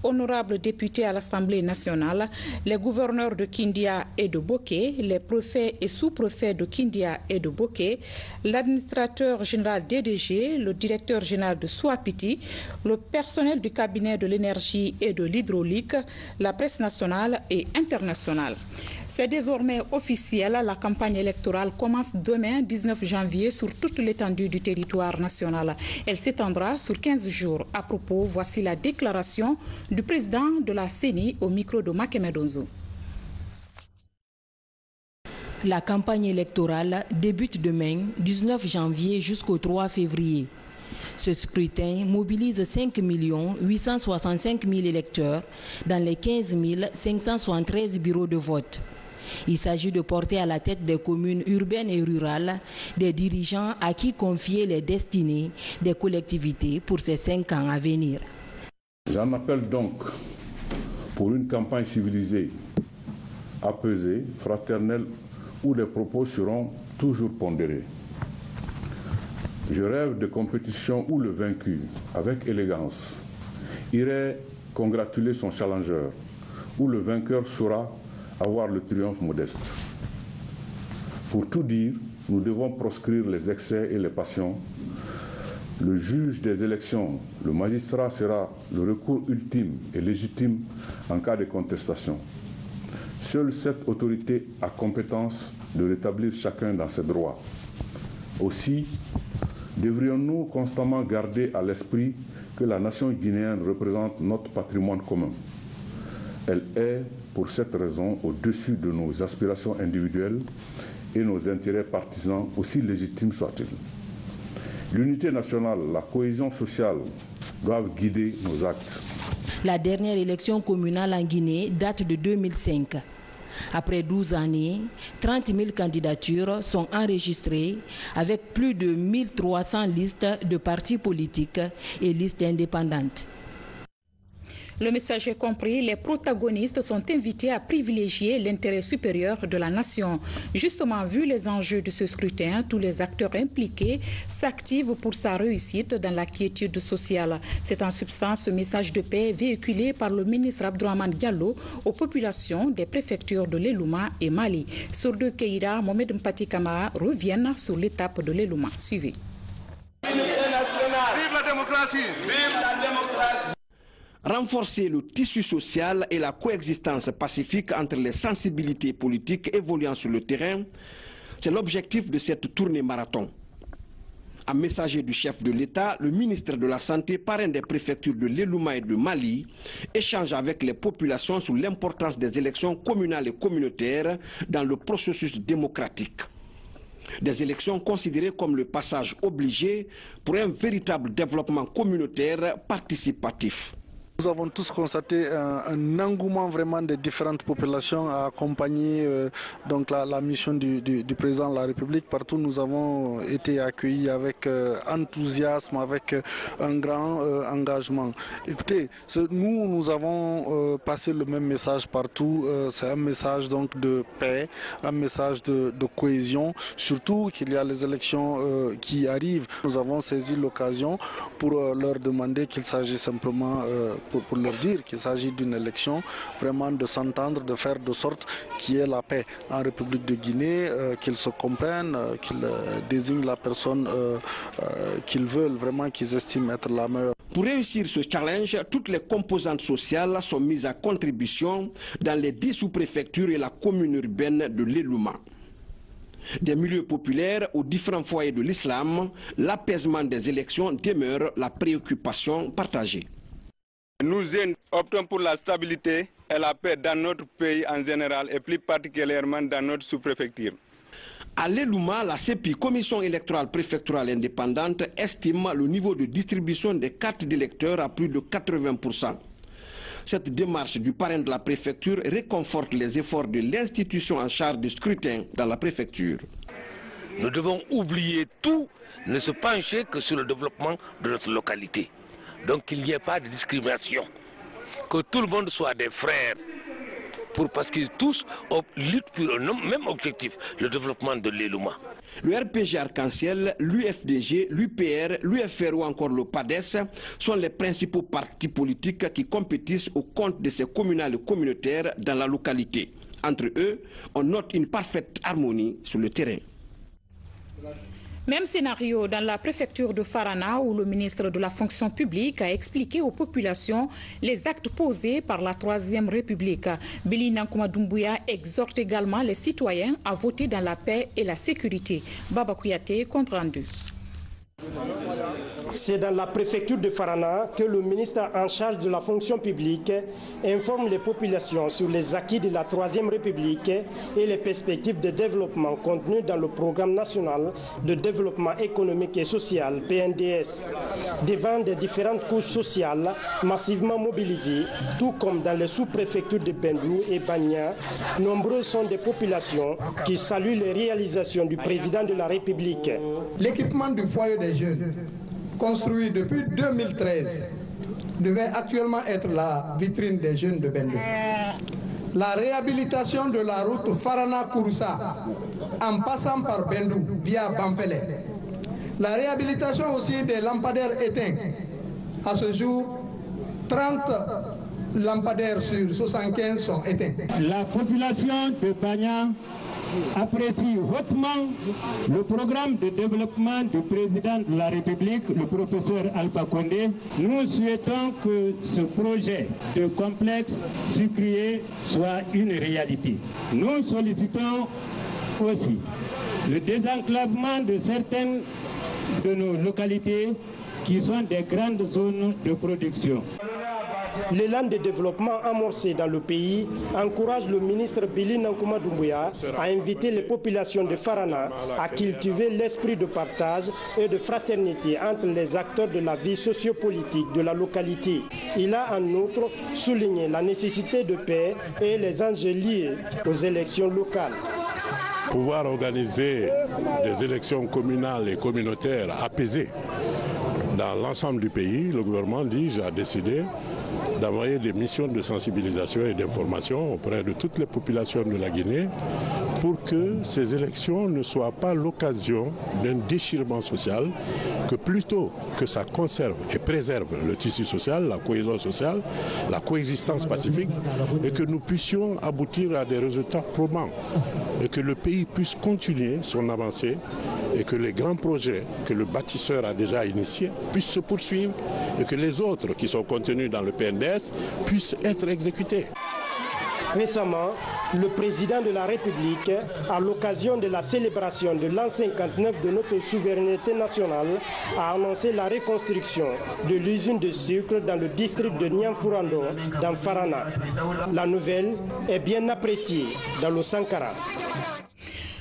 Speaker 1: honorables députés à l'Assemblée nationale, les gouverneurs de Kindia et de Boké, les préfets et sous-préfets de Kindia et de Boké, l'administrateur général DDG, le directeur général de Souapiti, le personnel du cabinet de l'énergie et de l'hydraulique, la presse nationale et internationale. C'est désormais officiel, la campagne électorale commence demain 19 janvier sur toute l'étendue du territoire national. Elle s'étendra sur 15 jours. À propos, voici la déclaration du président de la CENI au micro de Makemedonzo.
Speaker 11: La campagne électorale débute demain 19 janvier jusqu'au 3 février. Ce scrutin mobilise 5 865 000 électeurs dans les 15 573 bureaux de vote. Il s'agit de porter à la tête des communes urbaines et rurales des dirigeants à qui confier les destinées des collectivités pour ces 5 ans à venir.
Speaker 12: J'en appelle donc pour une campagne civilisée, apaisée, fraternelle, où les propos seront toujours pondérés. Je rêve de compétition où le vaincu, avec élégance, irait congratuler son challenger, où le vainqueur saura avoir le triomphe modeste. Pour tout dire, nous devons proscrire les excès et les passions. Le juge des élections, le magistrat, sera le recours ultime et légitime en cas de contestation. Seule cette autorité a compétence de rétablir chacun dans ses droits. Aussi, devrions-nous constamment garder à l'esprit que la nation guinéenne représente notre patrimoine commun. Elle est, pour cette raison, au-dessus de nos aspirations individuelles et nos intérêts partisans, aussi légitimes soient-ils. L'unité nationale, la cohésion sociale doivent guider nos actes.
Speaker 11: La dernière élection communale en Guinée date de 2005. Après 12 années, 30 000 candidatures sont enregistrées avec plus de 1300 listes de partis politiques et listes indépendantes.
Speaker 1: Le message est compris, les protagonistes sont invités à privilégier l'intérêt supérieur de la nation. Justement, vu les enjeux de ce scrutin, tous les acteurs impliqués s'activent pour sa réussite dans la quiétude sociale. C'est en substance ce message de paix véhiculé par le ministre Abdourahmane Diallo aux populations des préfectures de l'Elouma et Mali. Sourdo Keïra, Mohamed Mpati Kamara reviennent sur l'étape de l'Elouma. Suivez.
Speaker 13: Vive la démocratie! Vive la démocratie!
Speaker 14: Renforcer le tissu social et la coexistence pacifique entre les sensibilités politiques évoluant sur le terrain, c'est l'objectif de cette tournée marathon. En messager du chef de l'État, le ministre de la Santé, parrain des préfectures de l'Elouma et de Mali, échange avec les populations sur l'importance des élections communales et communautaires dans le processus démocratique. Des élections considérées comme le passage obligé pour un véritable développement communautaire participatif.
Speaker 15: Nous avons tous constaté un engouement vraiment des différentes populations à accompagner donc la mission du président de la République. Partout nous avons été accueillis avec enthousiasme, avec un grand engagement. Écoutez, nous avons passé le même message partout. C'est un message donc de paix, un message de cohésion, surtout qu'il y a les élections qui arrivent. Nous avons saisi l'occasion pour leur demander qu'il s'agit simplement pour leur dire qu'il s'agit d'une élection, vraiment de s'entendre, de faire de sorte qu'il y ait la paix en République de Guinée, qu'ils se comprennent, qu'ils désignent la personne qu'ils veulent, vraiment qu'ils estiment être la meilleure.
Speaker 14: Pour réussir ce challenge, toutes les composantes sociales sont mises à contribution dans les 10 sous-préfectures et la commune urbaine de l'Elouma. Des milieux populaires aux différents foyers de l'islam, l'apaisement des élections demeure la préoccupation partagée.
Speaker 16: Nous optons pour la stabilité et la paix dans notre pays en général et plus particulièrement dans notre sous-préfecture.
Speaker 14: À l'Elouma, la CEPI, Commission électorale préfectorale indépendante, estime le niveau de distribution des cartes d'électeurs à plus de 80%. Cette démarche du parrain de la préfecture réconforte les efforts de l'institution en charge du scrutin dans la préfecture.
Speaker 6: Nous devons oublier tout, ne se pencher que sur le développement de notre localité. Donc qu'il n'y ait pas de discrimination, que tout le monde soit des frères. Parce qu'ils tous luttent pour un même objectif, le développement de l'Elouma.
Speaker 14: Le RPG Arc-en-Ciel, l'UFDG, l'UPR, l'UFR ou encore le PADES sont les principaux partis politiques qui compétissent au compte de ces communales et communautaires dans la localité. Entre eux, on note une parfaite harmonie sur le terrain.
Speaker 1: Même scénario dans la préfecture de Farana où le ministre de la fonction publique a expliqué aux populations les actes posés par la Troisième République. Béli Nankuma Doumbouya exhorte également les citoyens à voter dans la paix et la sécurité. Baba Kouyaté, compte rendu.
Speaker 17: C'est dans la préfecture de Farana que le ministre en charge de la fonction publique informe les populations sur les acquis de la Troisième République et les perspectives de développement contenues dans le programme national de développement économique et social, PNDS. Devant des différentes couches sociales massivement mobilisées, tout comme dans les sous-préfectures de Bendou et Bagna, nombreuses sont des populations qui saluent les réalisations du président de la République.
Speaker 18: L'équipement du foyer des jeunes, construit depuis 2013, devait actuellement être la vitrine des jeunes de Bendou. La réhabilitation de la route Farana-Kouroussa en passant par Bendou via Bamfele. La réhabilitation aussi des lampadaires éteints. À ce jour, 30 lampadaires sur 75 sont éteints.
Speaker 19: La population de Bagna apprécie hautement le programme de développement du président de la République, le professeur Alpha Condé. Nous souhaitons que ce projet de complexe sucrier soit une réalité. Nous sollicitons aussi le désenclavement de certaines de nos localités qui sont des grandes zones de production.
Speaker 17: L'élan de développement amorcé dans le pays encourage le ministre Béli Nankuma Doumbouya à inviter les populations de Farana à cultiver l'esprit de partage et de fraternité entre les acteurs de la vie sociopolitique de la localité. Il a en outre souligné la nécessité de paix et les enjeux liés aux élections locales.
Speaker 20: Pouvoir organiser des élections communales et communautaires apaisées dans l'ensemble du pays, le gouvernement a décidé d'envoyer des missions de sensibilisation et d'information auprès de toutes les populations de la Guinée pour que ces élections ne soient pas l'occasion d'un déchirement social, que plutôt que ça conserve et préserve le tissu social, la cohésion sociale, la coexistence pacifique, et que nous puissions aboutir à des résultats probants, et que le pays puisse continuer son avancée, et que les grands projets que le bâtisseur a déjà initiés puissent se poursuivre, et que les autres qui sont contenus dans le PNDS puissent être exécutés.
Speaker 17: Récemment, le président de la République, à l'occasion de la célébration de l'an 59 de notre souveraineté nationale, a annoncé la reconstruction de l'usine de sucre dans le district de Niamfourando, dans Farana. La nouvelle est bien appréciée dans le Sankara.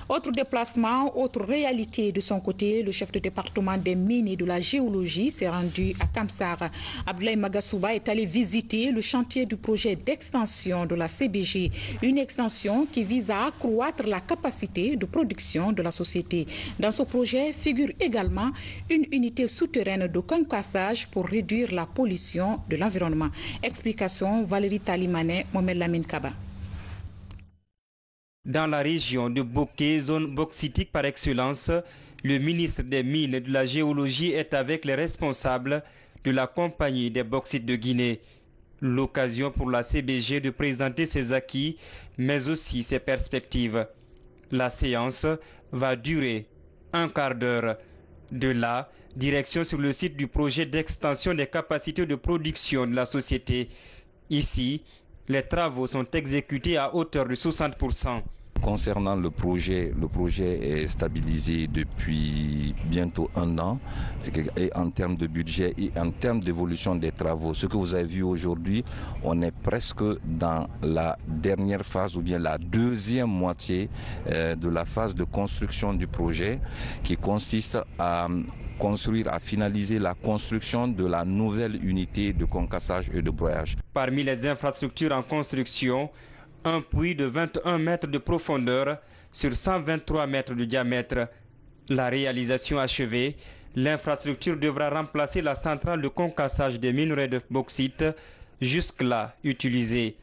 Speaker 1: Autre déplacement, autre réalité de son côté, le chef de département des mines et de la géologie s'est rendu à Kamsar. Abdoulaye Magasouba est allé visiter le chantier du projet d'extension de la CBG, une extension qui vise à accroître la capacité de production de la société. Dans ce projet figure également une unité souterraine de concassage pour réduire la pollution de l'environnement. Explication Valérie Talimane, Mohamed Lamine Kaba.
Speaker 21: Dans la région de Boké, zone bauxitique par excellence, le ministre des Mines et de la Géologie est avec les responsables de la Compagnie des bauxites de Guinée. L'occasion pour la CBG de présenter ses acquis, mais aussi ses perspectives. La séance va durer un quart d'heure. De là, direction sur le site du projet d'extension des capacités de production de la société. Ici, les travaux sont exécutés à hauteur de 60%.
Speaker 3: Concernant le projet est stabilisé depuis bientôt 1 an et en termes de budget et en termes d'évolution des travaux. Ce que vous avez vu aujourd'hui, on est presque dans la dernière phase ou bien la deuxième moitié de la phase de construction du projet qui consiste à finaliser la construction de la nouvelle unité de concassage et de broyage.
Speaker 21: Parmi les infrastructures en construction, un puits de 21 mètres de profondeur sur 123 mètres de diamètre. La réalisation achevée, l'infrastructure devra remplacer la centrale de concassage des minerais de bauxite, jusque-là utilisée.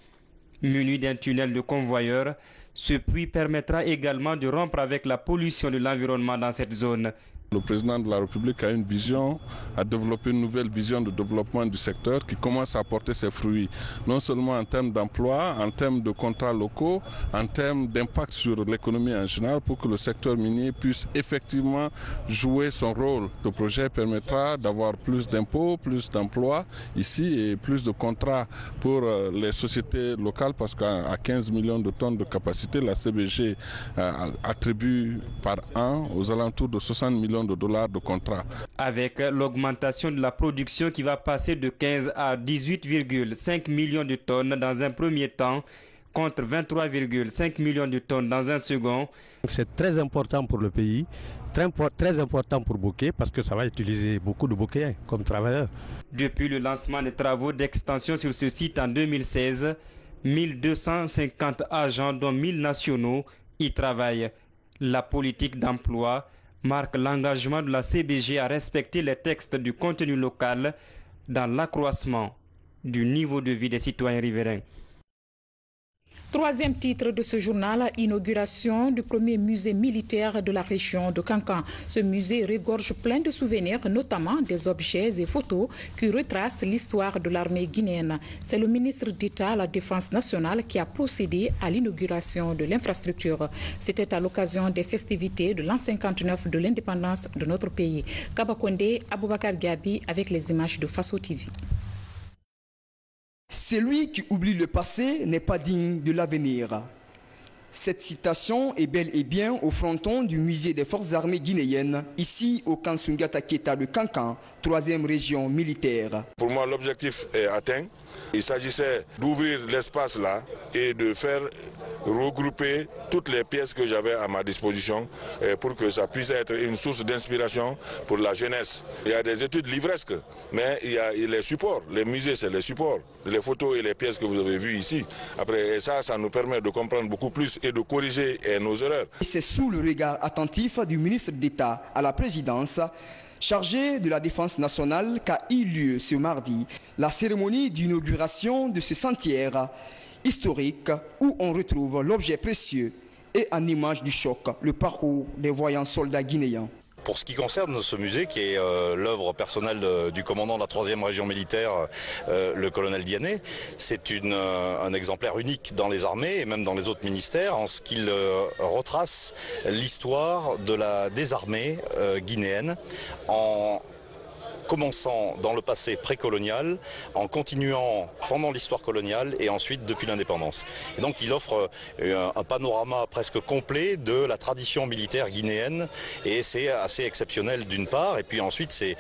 Speaker 21: Muni d'un tunnel de convoyeur, ce puits permettra également de rompre avec la pollution de l'environnement dans cette zone.
Speaker 12: Le président de la République a une vision, a développé une nouvelle vision de développement du secteur qui commence à porter ses fruits, non seulement en termes d'emploi, en termes de contrats locaux, en termes d'impact sur l'économie en général pour que le secteur minier puisse effectivement jouer son rôle. Ce projet permettra d'avoir plus d'impôts, plus d'emplois ici et plus de contrats pour les sociétés locales parce qu'à 15 millions de tonnes de capacité, la CBG attribue par an aux alentours de 60 millions de dollars de contrats.
Speaker 21: Avec l'augmentation de la production qui va passer de 15 à 18,5 millions de tonnes dans un premier temps, contre 23,5 millions de tonnes dans un second.
Speaker 22: C'est très important pour le pays, très important pour Bokeh parce que ça va utiliser beaucoup de Bokeh comme travailleurs.
Speaker 21: Depuis le lancement des travaux d'extension sur ce site en 2016, 1250 agents dont 1000 nationaux y travaillent. La politique d'emploi marque l'engagement de la CBG à respecter les textes du contenu local dans l'accroissement du niveau de vie des citoyens riverains.
Speaker 1: Troisième titre de ce journal, inauguration du premier musée militaire de la région de Kankan. Ce musée regorge plein de souvenirs, notamment des objets et photos qui retracent l'histoire de l'armée guinéenne. C'est le ministre d'État à la Défense nationale qui a procédé à l'inauguration de l'infrastructure. C'était à l'occasion des festivités de l'an 59 de l'indépendance de notre pays. Kabakonde, Aboubakar Gabi avec les images de Faso TV.
Speaker 23: Celui qui oublie le passé n'est pas digne de l'avenir. Cette citation est bel et bien au fronton du musée des forces armées guinéennes, ici au Kansungata Keta de Kankan, 3e région militaire.
Speaker 24: Pour moi, l'objectif est atteint. Il s'agissait d'ouvrir l'espace là et de faire regrouper toutes les pièces que j'avais à ma disposition pour que ça puisse être une source d'inspiration pour la jeunesse. Il y a des études livresques, mais il y a les supports. Les musées, c'est les supports, les photos et les pièces que vous avez vues ici. Après ça nous permet de comprendre beaucoup plus et de corriger nos erreurs.
Speaker 23: C'est sous le regard attentif du ministre d'État à la présidence, chargé de la défense nationale, qu'a eu lieu ce mardi la cérémonie d'inauguration de ce sentier historique où on retrouve l'objet précieux et en image du choc, le parcours des voyants soldats guinéens.
Speaker 25: Pour ce qui concerne ce musée, qui est l'œuvre personnelle du commandant de la 3e région militaire, le colonel Diané, c'est un exemplaire unique dans les armées et même dans les autres ministères en ce qu'il retrace l'histoire des armées guinéennes en commençant dans le passé précolonial, en continuant pendant l'histoire coloniale et ensuite depuis l'indépendance. Et donc il offre un panorama presque complet de la tradition militaire guinéenne et c'est assez exceptionnel d'une part et puis ensuite c'est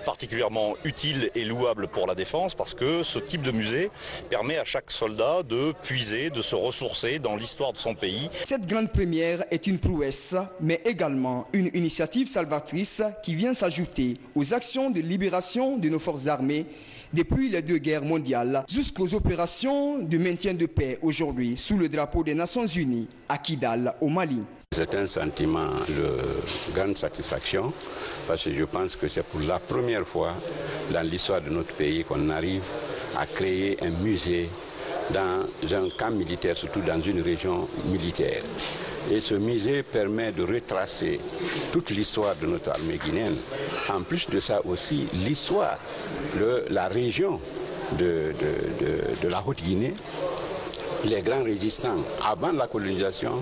Speaker 25: particulièrement utile et louable pour la défense parce que ce type de musée permet à chaque soldat de puiser, de se ressourcer dans l'histoire de son pays.
Speaker 23: Cette grande première est une prouesse, mais également une initiative salvatrice qui vient s'ajouter aux actions de libération de nos forces armées depuis les 2 guerres mondiales jusqu'aux opérations de maintien de paix aujourd'hui sous le drapeau des Nations Unies à Kidal au Mali.
Speaker 26: C'est un sentiment de grande satisfaction parce que je pense que c'est pour la première fois dans l'histoire de notre pays qu'on arrive à créer un musée dans un camp militaire, surtout dans une région militaire. Et ce musée permet de retracer toute l'histoire de notre armée guinéenne. En plus de ça aussi, l'histoire de la région de la Haute-Guinée, les grands résistants avant la colonisation,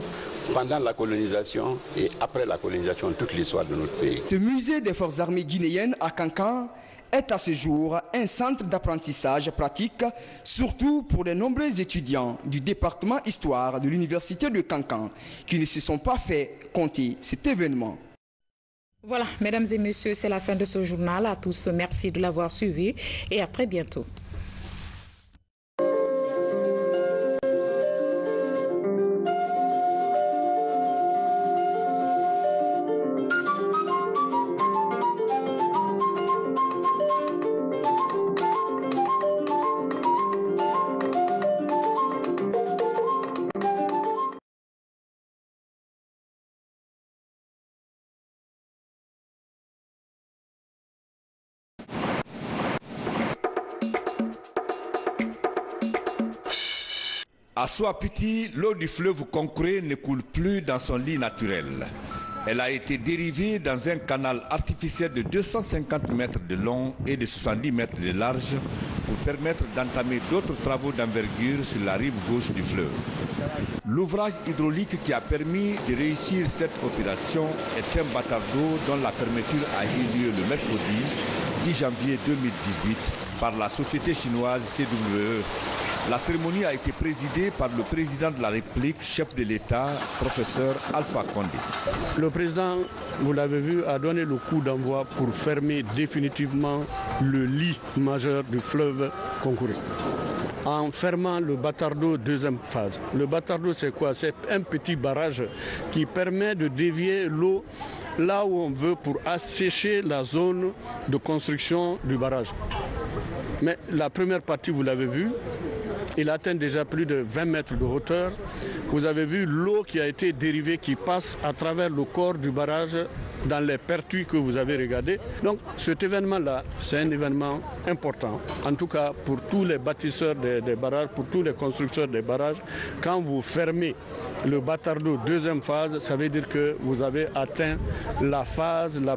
Speaker 26: pendant la colonisation et après la colonisation, toute l'histoire de notre pays.
Speaker 23: Ce musée des forces armées guinéennes à Kankan est à ce jour un centre d'apprentissage pratique, surtout pour les nombreux étudiants du département Histoire de l'Université de Kankan qui ne se sont pas fait compter cet événement.
Speaker 1: Voilà, mesdames et messieurs, c'est la fin de ce journal. À tous, merci de l'avoir suivi et à très bientôt.
Speaker 4: À Souapiti, l'eau du fleuve Concouré ne coule plus dans son lit naturel. Elle a été dérivée dans un canal artificiel de 250 mètres de long et de 70 mètres de large pour permettre d'entamer d'autres travaux d'envergure sur la rive gauche du fleuve. L'ouvrage hydraulique qui a permis de réussir cette opération est un bâtard d'eau dont la fermeture a eu lieu le mercredi 10 janvier 2018 par la société chinoise CWE. La cérémonie a été présidée par le président de la République, chef de l'État, professeur Alpha Condé.
Speaker 5: Le président, vous l'avez vu, a donné le coup d'envoi pour fermer définitivement le lit majeur du fleuve Concouré, en fermant le bâtard d'eau deuxième phase. Le bâtard d'eau, c'est quoi? C'est un petit barrage qui permet de dévier l'eau là où on veut pour assécher la zone de construction du barrage. Mais la première partie, vous l'avez vu, il atteint déjà plus de 20 mètres de hauteur. Vous avez vu l'eau qui a été dérivée, qui passe à travers le corps du barrage dans les pertuis que vous avez regardés. Donc cet événement-là, c'est un événement important, en tout cas pour tous les bâtisseurs des barrages, pour tous les constructeurs des barrages. Quand vous fermez le bâtard d'eau deuxième phase, ça veut dire que vous avez atteint la phase la